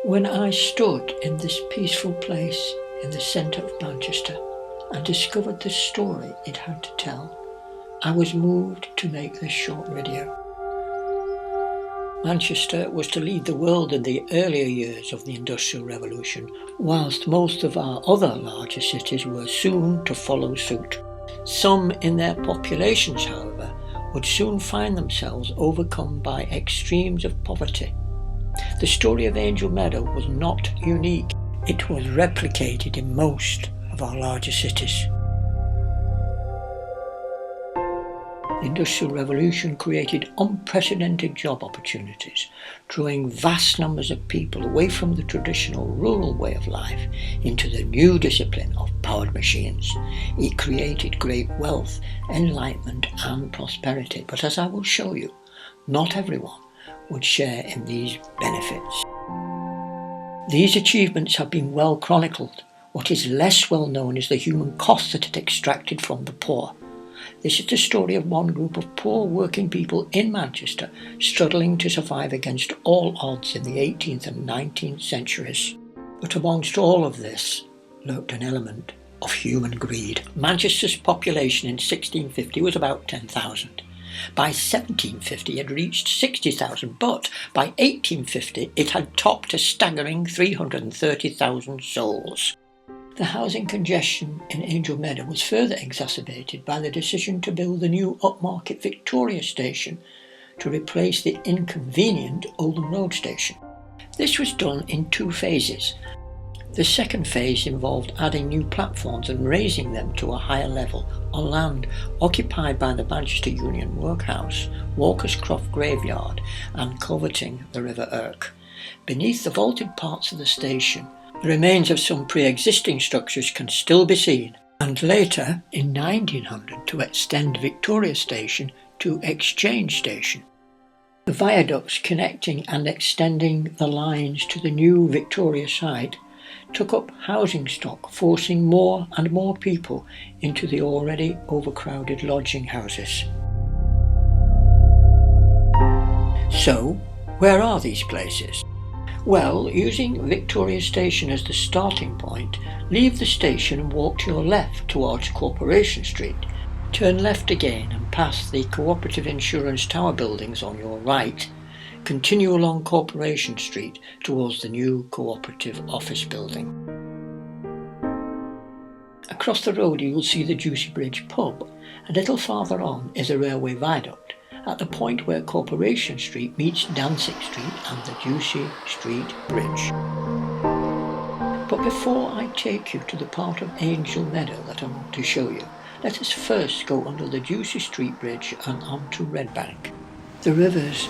When I stood in this peaceful place in the centre of Manchester and discovered the story it had to tell, I was moved to make this short video. Manchester was to lead the world in the earlier years of the Industrial Revolution, whilst most of our other larger cities were soon to follow suit. Some in their populations, however, would soon find themselves overcome by extremes of poverty. The story of Angel Meadow was not unique. It was replicated in most of our larger cities. The Industrial Revolution created unprecedented job opportunities, drawing vast numbers of people away from the traditional rural way of life into the new discipline of powered machines. It created great wealth, enlightenment and prosperity, but as I will show you, not everyone would share in these benefits. These achievements have been well chronicled. What is less well known is the human cost that it extracted from the poor. This is the story of one group of poor working people in Manchester struggling to survive against all odds in the 18th and 19th centuries. But amongst all of this lurked an element of human greed. Manchester's population in 1650 was about 10,000. By 1750 it had reached 60,000, but by 1850 it had topped a staggering 330,000 souls. The housing congestion in Angel Meadow was further exacerbated by the decision to build the new upmarket Victoria station to replace the inconvenient Oldham Road station. This was done in two phases. The second phase involved adding new platforms and raising them to a higher level on land occupied by the Manchester Union Workhouse, Walker's Croft Graveyard and coveting the River Irk. Beneath the vaulted parts of the station, the remains of some pre-existing structures can still be seen, and later, in 1900, to extend Victoria Station to Exchange Station. The viaducts connecting and extending the lines to the new Victoria site took up housing stock, forcing more and more people into the already overcrowded lodging houses. So, where are these places? Well, using Victoria Station as the starting point, leave the station and walk to your left towards Corporation Street. Turn left again and pass the Cooperative Insurance Tower buildings on your right. Continue along Corporation Street towards the new Cooperative Office building. Across the road you will see the Juicy Bridge pub. A little farther on is a railway viaduct, at the point where Corporation Street meets Danzig Street and the Juicy Street Bridge. But before I take you to the part of Angel Meadow that I want to show you, let us first go under the Juicy Street Bridge and onto Red Bank. The rivers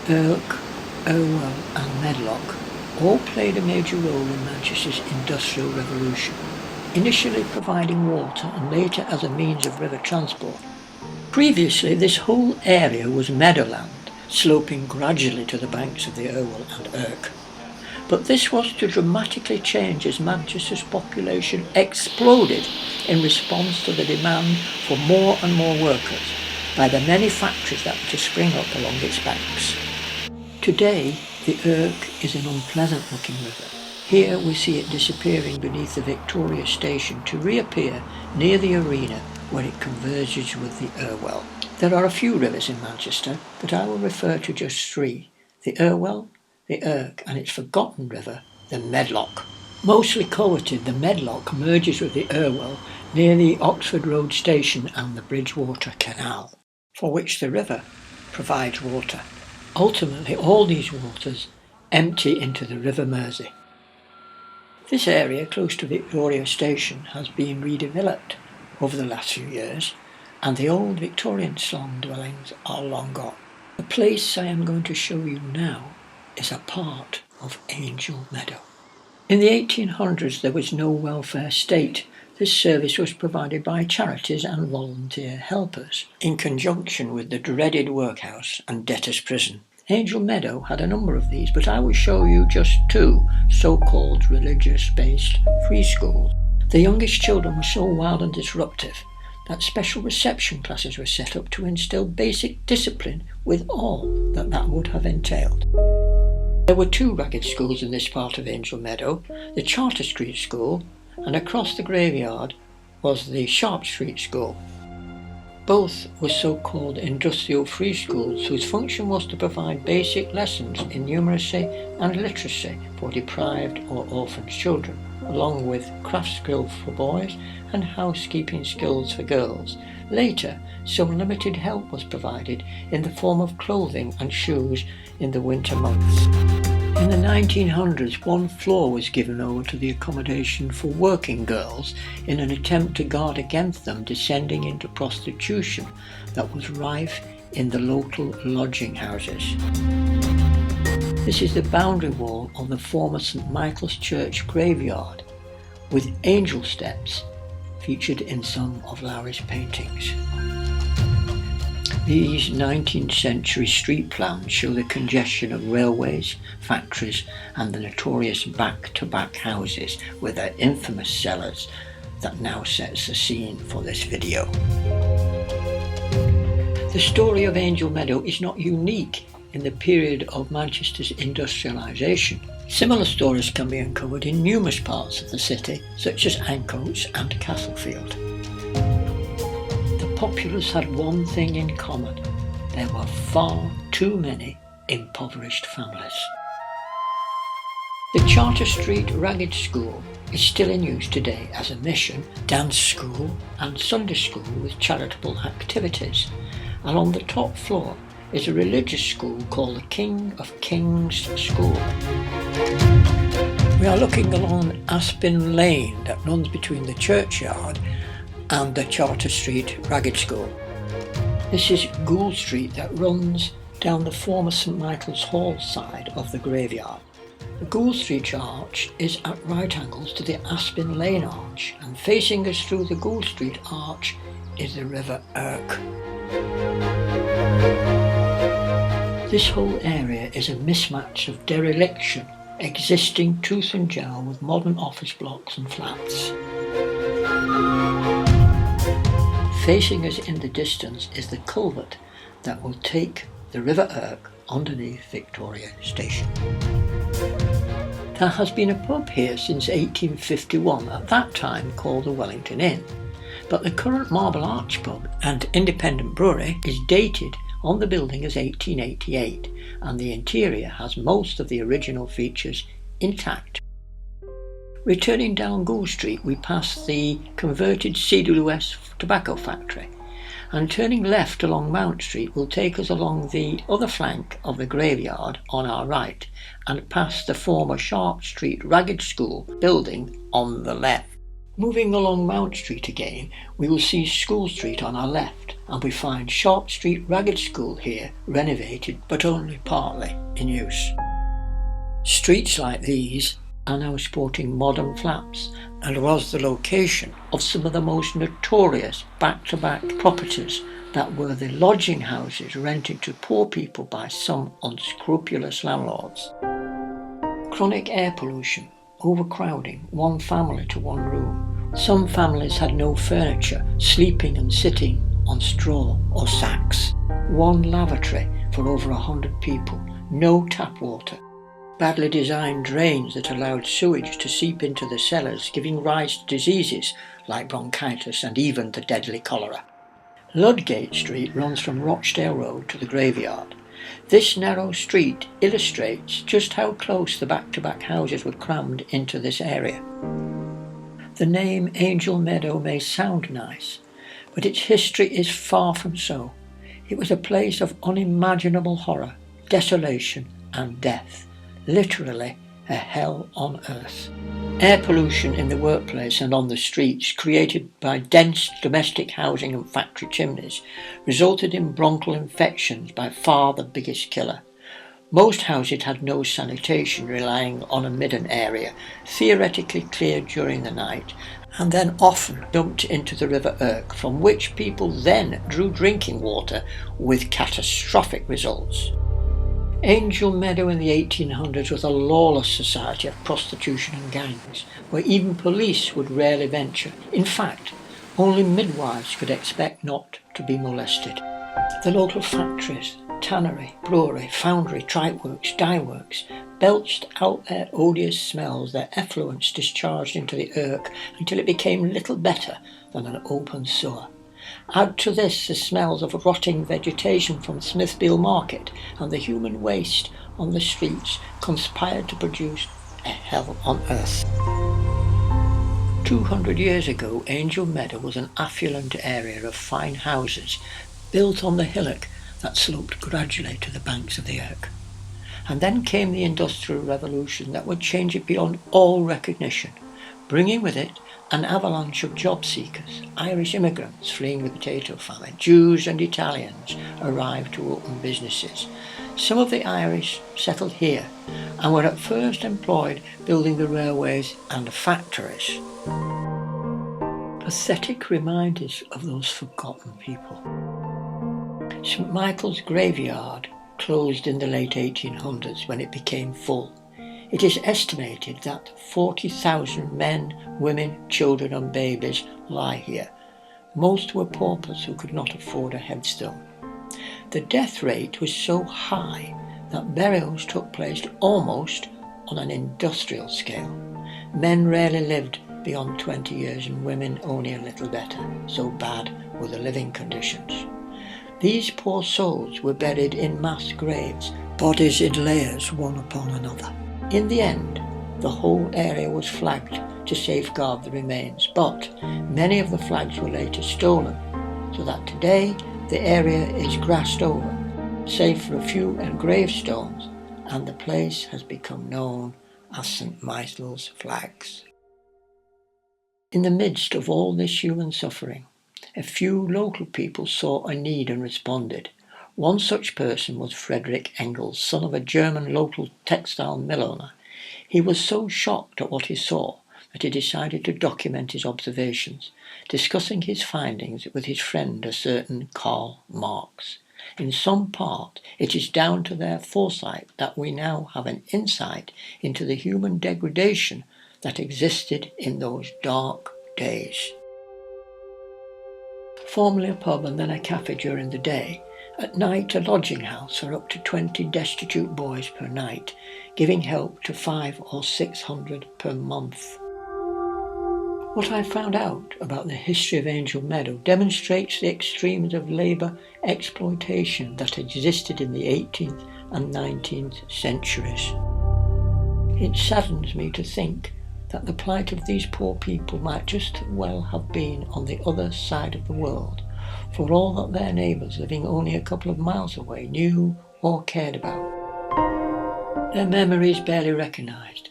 Irk, Irwell and Medlock all played a major role in Manchester's Industrial Revolution, initially providing water and later as a means of river transport. Previously this whole area was meadowland, sloping gradually to the banks of the Irwell and Irk. But this was to dramatically change as Manchester's population exploded in response to the demand for more and more workers by the many factories that were to spring up along its banks. Today, the Irk is an unpleasant-looking river. Here we see it disappearing beneath the Victoria Station to reappear near the arena where it converges with the Irwell. There are a few rivers in Manchester, but I will refer to just three: the Irwell, the Irk and its forgotten river, the Medlock. Mostly coveted, the Medlock merges with the Irwell near the Oxford Road Station and the Bridgewater Canal, for which the river provides water. Ultimately, all these waters empty into the River Mersey. This area close to Victoria Station has been redeveloped over the last few years, and the old Victorian slum dwellings are long gone. The place I am going to show you now is a part of Angel Meadow. In the 1800s there was no welfare state. This service was provided by charities and volunteer helpers, in conjunction with the dreaded workhouse and debtors' prison. Angel Meadow had a number of these, but I will show you just two so-called religious-based free schools. The youngest children were so wild and disruptive that special reception classes were set up to instill basic discipline with all that would have entailed. There were two ragged schools in this part of Angel Meadow, the Charter Street School, and across the graveyard was the Sharp Street School. Both were so-called industrial free schools whose function was to provide basic lessons in numeracy and literacy for deprived or orphaned children, along with craft skills for boys and housekeeping skills for girls. Later, some limited help was provided in the form of clothing and shoes in the winter months. In the 1900s, one floor was given over to the accommodation for working girls in an attempt to guard against them descending into prostitution that was rife in the local lodging houses. This is the boundary wall of the former St Micheals Church graveyard, with angel steps featured in some of Lowry's paintings. These 19th century street plans show the congestion of railways, factories and the notorious back-to-back houses with their infamous cellars that now sets the scene for this video. The story of Angel Meadow is not unique in the period of Manchester's industrialisation. Similar stories can be uncovered in numerous parts of the city, such as Ancoats and Castlefield. The populace had one thing in common: there were far too many impoverished families. The Charter Street Ragged School is still in use today as a mission, dance school and Sunday school with charitable activities. And on the top floor is a religious school called the King of Kings School. We are looking along Aspin Lane that runs between the churchyard and the Charter Street Ragged School. This is Gould Street that runs down the former St Michael's Hall side of the graveyard. The Gould Street Arch is at right angles to the Aspin Lane Arch, and facing us through the Gould Street Arch is the River Irk. This whole area is a mismatch of dereliction, existing tooth and jell with modern office blocks and flats. Facing us in the distance is the culvert that will take the River Irk underneath Victoria Station. There has been a pub here since 1851, at that time called the Wellington Inn, but the current Marble Arch pub and independent brewery is dated on the building as 1888, and the interior has most of the original features intact. Returning down Gould Street, we pass the converted CWS tobacco factory, and turning left along Mount Street will take us along the other flank of the graveyard on our right and past the former Sharp Street Ragged School building on the left. Moving along Mount Street again, we will see School Street on our left, and we find Sharp Street Ragged School here renovated but only partly in use. Streets like these are now sporting modern flaps and was the location of some of the most notorious back-to-back properties that were the lodging houses rented to poor people by some unscrupulous landlords. Chronic air pollution, overcrowding, one family to one room. Some families had no furniture, sleeping and sitting on straw or sacks. One lavatory for over 100 people, no tap water. Badly designed drains that allowed sewage to seep into the cellars, giving rise to diseases like bronchitis and even the deadly cholera. Ludgate Street runs from Rochdale Road to the graveyard. This narrow street illustrates just how close the back-to-back houses were crammed into this area. The name Angel Meadow may sound nice, but its history is far from so. It was a place of unimaginable horror, desolation and death. Literally a hell on earth. Air pollution in the workplace and on the streets, created by dense domestic housing and factory chimneys, resulted in bronchial infections, by far the biggest killer. Most houses had no sanitation, relying on a midden area, theoretically cleared during the night, and then often dumped into the River Irk, from which people then drew drinking water with catastrophic results. Angel Meadow in the 1800s was a lawless society of prostitution and gangs, where even police would rarely venture. In fact, only midwives could expect not to be molested. The local factories tannery, brewery, foundry, tripe works, dye works belched out their odious smells, their effluents discharged into the Irk until it became little better than an open sewer. Add to this the smells of rotting vegetation from Smithfield Market, and the human waste on the streets conspired to produce a hell on earth. 200 years ago, Angel Meadow was an affluent area of fine houses built on the hillock that sloped gradually to the banks of the Irk. And then came the Industrial Revolution that would change it beyond all recognition, bringing with it an avalanche of job seekers. Irish immigrants fleeing the potato famine, Jews and Italians arrived to open businesses. Some of the Irish settled here and were at first employed building the railways and factories. Pathetic reminders of those forgotten people. St Micheals Graveyard closed in the late 1800s when it became full. It is estimated that 40,000 men, women, children and babies lie here. Most were paupers who could not afford a headstone. The death rate was so high that burials took place almost on an industrial scale. Men rarely lived beyond 20 years and women only a little better, so bad were the living conditions. These poor souls were buried in mass graves, bodies in layers one upon another. In the end, the whole area was flagged to safeguard the remains, but many of the flags were later stolen, so that today the area is grassed over, save for a few engraved stones, and the place has become known as St Micheals Flags. In the midst of all this human suffering, a few local people saw a need and responded. One such person was Frederick Engels, son of a German local textile mill owner. He was so shocked at what he saw that he decided to document his observations, discussing his findings with his friend, a certain Karl Marx. In some part, it is down to their foresight that we now have an insight into the human degradation that existed in those dark days. Formerly a pub and then a cafe during the day, at night a lodging house for up to 20 destitute boys per night, giving help to 500 or 600 per month. What I found out about the history of Angel Meadow demonstrates the extremes of labour exploitation that existed in the 18th and 19th centuries. It saddens me to think that the plight of these poor people might just well have been on the other side of the world, for all that their neighbours living only a couple of miles away knew or cared about. Their memory is barely recognised,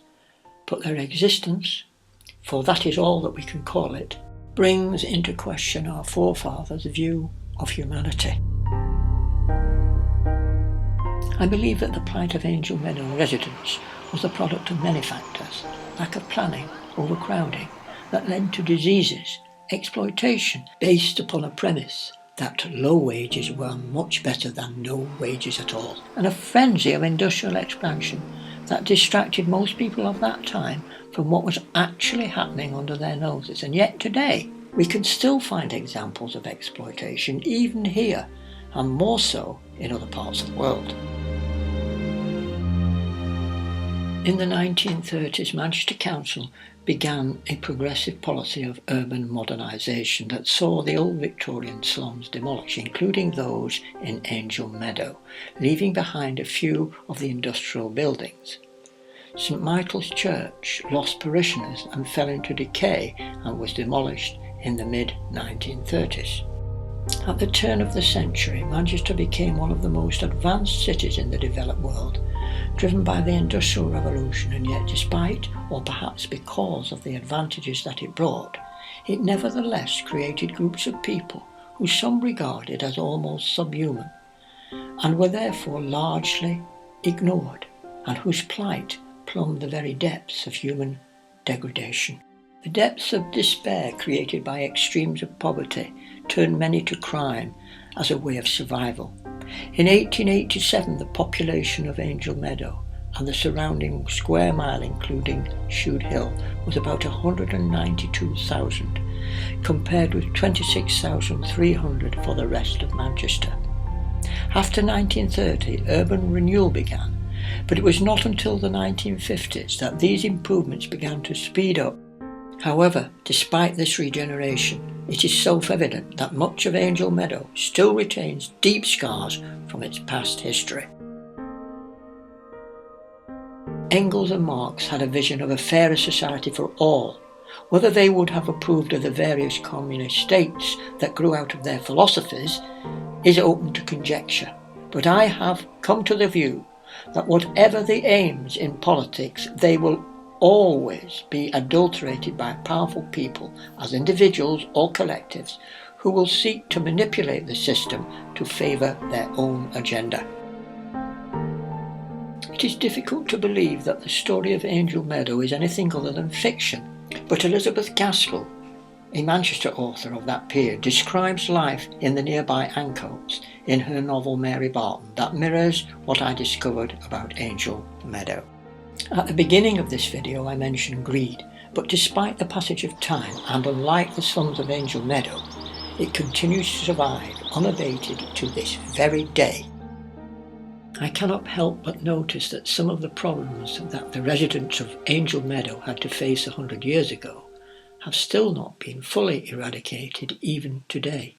but their existence, for that is all that we can call it, brings into question our forefathers' view of humanity. I believe that the plight of Angel Meadow residents was the product of many factors: lack of planning, overcrowding, that led to diseases, exploitation based upon a premise that low wages were much better than no wages at all, and a frenzy of industrial expansion that distracted most people of that time from what was actually happening under their noses. And yet today, we can still find examples of exploitation even here, and more so in other parts of the world. In the 1930s, Manchester Council began a progressive policy of urban modernisation that saw the old Victorian slums demolished, including those in Angel Meadow, leaving behind a few of the industrial buildings. St Micheals Church lost parishioners and fell into decay and was demolished in the mid-1930s. At the turn of the century, Manchester became one of the most advanced cities in the developed world, driven by the Industrial Revolution, and yet despite, or perhaps because of the advantages that it brought, it nevertheless created groups of people who some regarded as almost subhuman, and were therefore largely ignored, and whose plight plumbed the very depths of human degradation. The depths of despair created by extremes of poverty turned many to crime as a way of survival. In 1887, the population of Angel Meadow and the surrounding square mile, including Shude Hill, was about 192,000, compared with 26,300 for the rest of Manchester. After 1930, urban renewal began, but it was not until the 1950s that these improvements began to speed up. However, despite this regeneration, it is self-evident that much of Angel Meadow still retains deep scars from its past history. Engels and Marx had a vision of a fairer society for all. Whether they would have approved of the various communist states that grew out of their philosophies is open to conjecture, but I have come to the view that whatever the aims in politics, they will always be adulterated by powerful people as individuals or collectives who will seek to manipulate the system to favour their own agenda. It is difficult to believe that the story of Angel Meadow is anything other than fiction, but Elizabeth Gaskell, a Manchester author of that period, describes life in the nearby Ancoats in her novel Mary Barton that mirrors what I discovered about Angel Meadow. At the beginning of this video I mentioned greed, but despite the passage of time and unlike the sons of Angel Meadow, it continues to survive unabated to this very day. I cannot help but notice that some of the problems that the residents of Angel Meadow had to face 100 years ago have still not been fully eradicated even today.